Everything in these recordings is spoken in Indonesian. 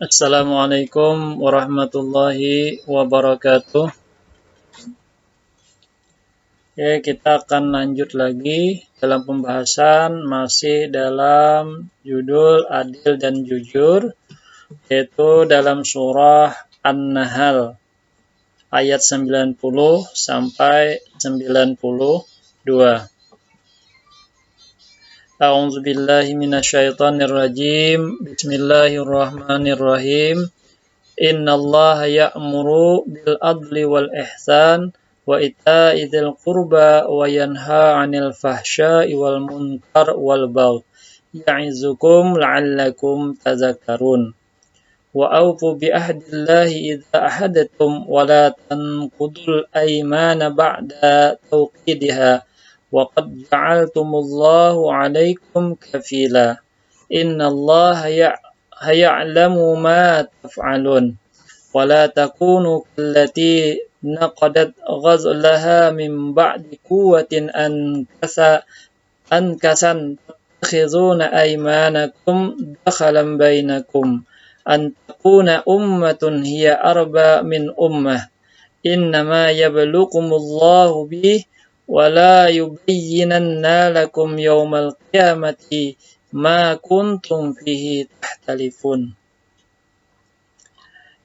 Assalamualaikum warahmatullahi wabarakatuh. Oke, kita akan lanjut lagi dalam pembahasan masih dalam judul Adil dan Jujur, yaitu dalam surah An-Nahl ayat 90 sampai 92. A'udzu billahi minasyaitonir rajim. Bismillahirrahmanirrahim. Innallaha ya'muru bil adli wal ihsan wa ita'i dzil qurba wa yanha 'anil fahsya'i wal munkar wal baghi ya'izukum la'allakum tadhakkarun. Wa awfu bi ahdillahi idza ahadtum wa la tanqudul aymana ba'da tawqidiha wa qad ja'altumullahu 'alaikum kafila. Innallaha ya'lamu ma taf'alun. ولا تكونوا كالتي نقضت غزلها من بعد قوة أنكسا تتخذون أيمانكم دخلا بينكم أن تكون أمة هي أربى من أمة إنما يبلوكم الله به ولا يبينن لكم يوم القيامة ما كنتم فيه تختلفون.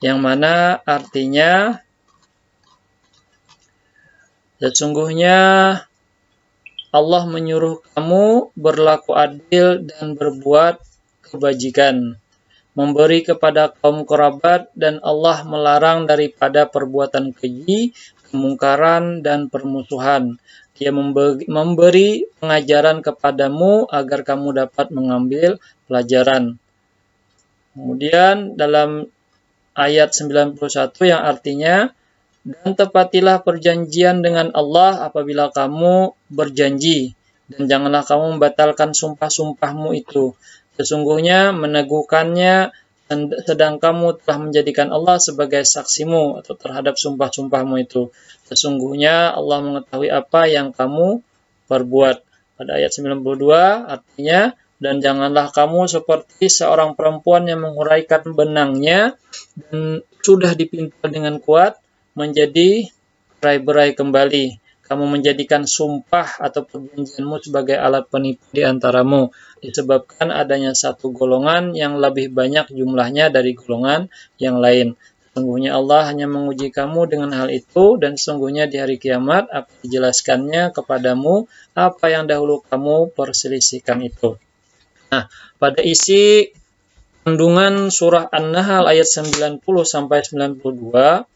Yang mana artinya sesungguhnya Allah menyuruh kamu berlaku adil dan berbuat kebajikan, memberi kepada kaum kerabat, dan Allah melarang daripada perbuatan keji, kemungkaran, dan permusuhan. Dia memberi pengajaran kepadamu agar kamu dapat mengambil pelajaran. Kemudian dalam ayat 91 yang artinya, dan tepatilah perjanjian dengan Allah apabila kamu berjanji, dan janganlah kamu membatalkan sumpah-sumpahmu itu. Sesungguhnya meneguhkannya sedang kamu telah menjadikan Allah sebagai saksimu atau terhadap sumpah-sumpahmu itu. Sesungguhnya Allah mengetahui apa yang kamu perbuat. Pada ayat 92 artinya, dan janganlah kamu seperti seorang perempuan yang menguraikan benangnya dan sudah dipintal dengan kuat menjadi berai-berai kembali. Kamu menjadikan sumpah atau perjanjianmu sebagai alat penipu di antaramu, disebabkan adanya satu golongan yang lebih banyak jumlahnya dari golongan yang lain. Sesungguhnya Allah hanya menguji kamu dengan hal itu, dan sesungguhnya di hari kiamat akan dijelaskannya kepadamu apa yang dahulu kamu perselisihkan itu. Nah, pada isi kandungan surah An-Nahl ayat 90 sampai 92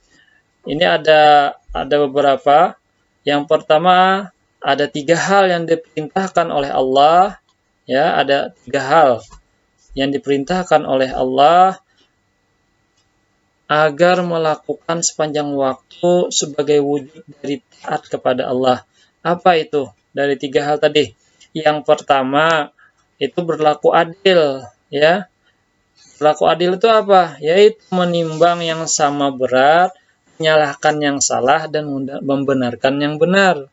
ini ada beberapa. Yang pertama, ada 3 hal yang diperintahkan oleh Allah, ya, ada 3 hal yang diperintahkan oleh Allah agar melakukan sepanjang waktu sebagai wujud dari taat kepada Allah. Apa itu dari 3 hal tadi? Yang pertama itu berlaku adil, ya. Berlaku adil itu apa? Yaitu menimbang yang sama berat, menyalahkan yang salah, dan membenarkan yang benar.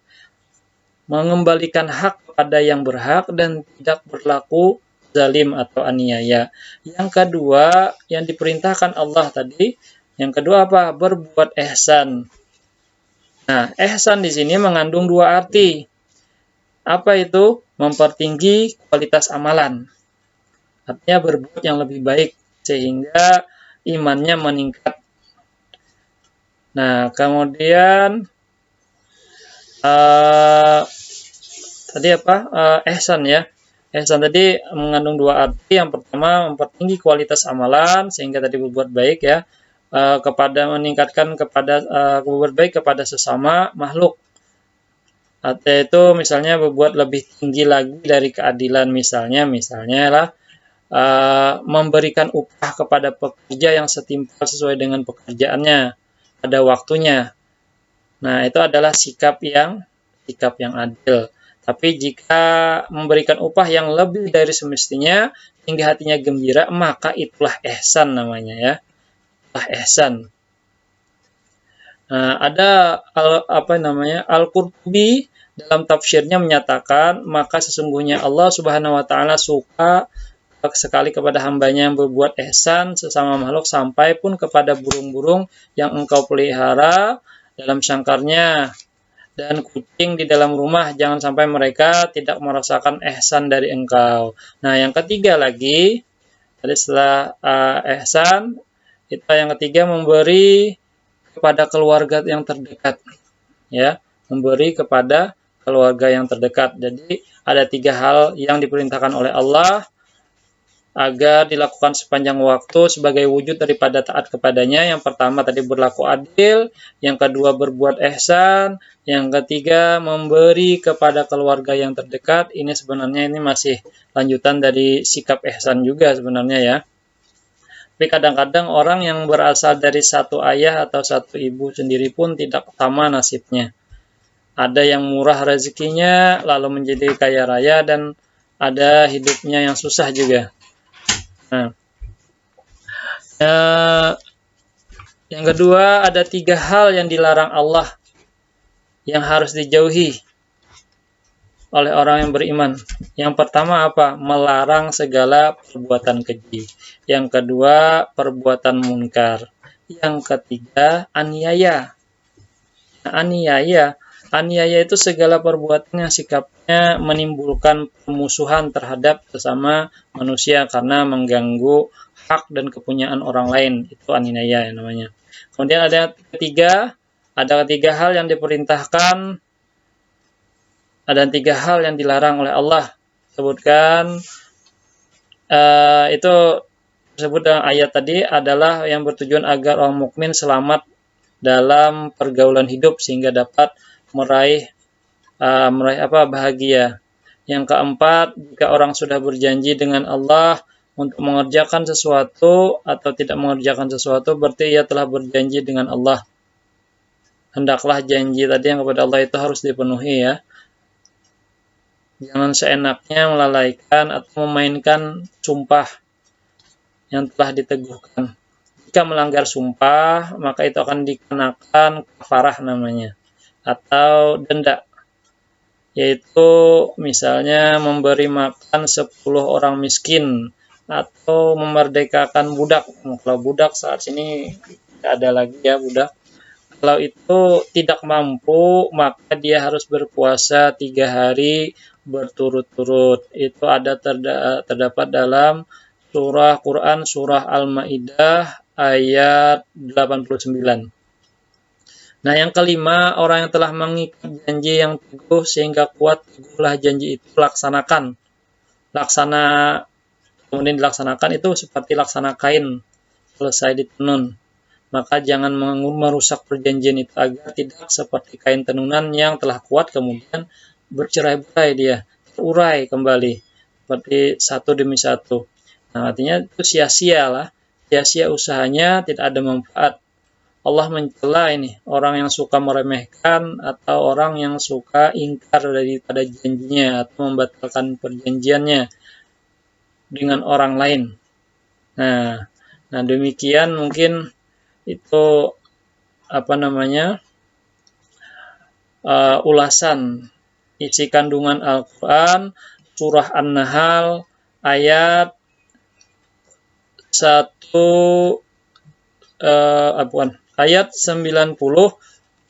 Mengembalikan hak kepada yang berhak dan tidak berlaku zalim atau aniaya. Yang kedua, yang diperintahkan Allah tadi, yang kedua apa? Berbuat ihsan. Nah, ihsan di sini mengandung 2 arti. Apa itu? Mempertinggi kualitas amalan. Artinya berbuat yang lebih baik sehingga imannya meningkat. Nah, kemudian tadi apa? Ihsan, ya. Ihsan tadi mengandung 2 arti. Yang pertama, mempertinggi kualitas amalan sehingga tadi berbuat baik, ya, kepada meningkatkan kepada berbuat baik kepada sesama makhluk. Atau itu misalnya berbuat lebih tinggi lagi dari keadilan, misalnya lah memberikan upah kepada pekerja yang setimpal sesuai dengan pekerjaannya pada waktunya. Nah, itu adalah sikap yang adil. Tapi jika memberikan upah yang lebih dari semestinya hingga hatinya gembira, maka itulah ihsan namanya, ya. Itulah ihsan. Nah, ada Al-Qurtubi dalam tafsirnya menyatakan, maka sesungguhnya Allah Subhanahu wa taala suka sekali kepada hambanya yang berbuat ihsan sesama makhluk, sampai pun kepada burung-burung yang engkau pelihara dalam sangkarnya dan kucing di dalam rumah, jangan sampai mereka tidak merasakan ihsan dari engkau. Nah, yang ketiga lagi, tadi setelah ihsan, yang ketiga memberi kepada keluarga yang terdekat, ya, memberi kepada keluarga yang terdekat. Jadi ada 3 hal yang diperintahkan oleh Allah agar dilakukan sepanjang waktu sebagai wujud daripada taat kepadanya. Yang pertama tadi berlaku adil, yang kedua berbuat ihsan, yang ketiga memberi kepada keluarga yang terdekat. Ini sebenarnya ini masih lanjutan dari sikap ihsan juga sebenarnya ya. Tapi kadang-kadang orang yang berasal dari satu ayah atau satu ibu sendiri pun tidak sama nasibnya. Ada yang murah rezekinya lalu menjadi kaya raya, dan ada hidupnya yang susah juga. Nah, yang kedua, ada 3 hal yang dilarang Allah yang harus dijauhi oleh orang yang beriman. Yang pertama apa? Melarang segala perbuatan keji. Yang kedua, perbuatan munkar. Yang ketiga, aniaya. Nah, aniaya itu segala perbuatan yang sikapnya menimbulkan permusuhan terhadap sesama manusia karena mengganggu hak dan kepunyaan orang lain. Itu aniaya namanya. Kemudian ada ketiga hal yang diperintahkan, ada 3 hal yang dilarang oleh Allah. Sebutkan itu disebut dalam ayat tadi adalah yang bertujuan agar orang mukmin selamat dalam pergaulan hidup sehingga dapat meraih bahagia. Yang keempat, jika orang sudah berjanji dengan Allah untuk mengerjakan sesuatu atau tidak mengerjakan sesuatu, berarti ia telah berjanji dengan Allah. Hendaklah janji tadi yang kepada Allah itu harus dipenuhi ya. Jangan seenaknya melalaikan atau memainkan sumpah yang telah diteguhkan. Jika melanggar sumpah, maka itu akan dikenakan kafarah namanya, atau denda. Yaitu misalnya memberi makan 10 orang miskin, atau memerdekakan budak. Kalau budak saat ini tidak ada lagi ya budak. Kalau itu tidak mampu, maka dia harus berpuasa 3 hari berturut-turut. Itu ada terdapat dalam surah Quran, surah Al-Maidah ayat 89. Nah, yang kelima, orang yang telah mengikat janji yang teguh sehingga kuat teguhlah janji itu, kemudian dilaksanakan itu seperti laksana kain selesai ditenun. Maka jangan merusak perjanjian itu agar tidak seperti kain tenunan yang telah kuat kemudian bercerai-berai dia, terurai kembali seperti satu demi satu. Nah, artinya itu sia-sia usahanya, tidak ada manfaat. Allah mencela ini orang yang suka meremehkan atau orang yang suka ingkar daripada janjinya atau membatalkan perjanjiannya dengan orang lain. Nah demikian mungkin itu ulasan isi kandungan Al-Quran surah An-Nahl ayat 90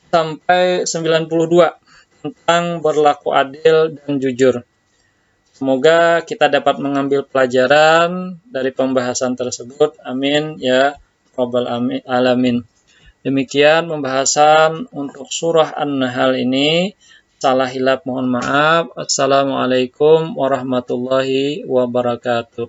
sampai 92 tentang berlaku adil dan jujur. Semoga kita dapat mengambil pelajaran dari pembahasan tersebut. Amin ya rabbal alamin. Demikian pembahasan untuk surah An-Nahl ini. Salah hilaf mohon maaf. Assalamualaikum warahmatullahi wabarakatuh.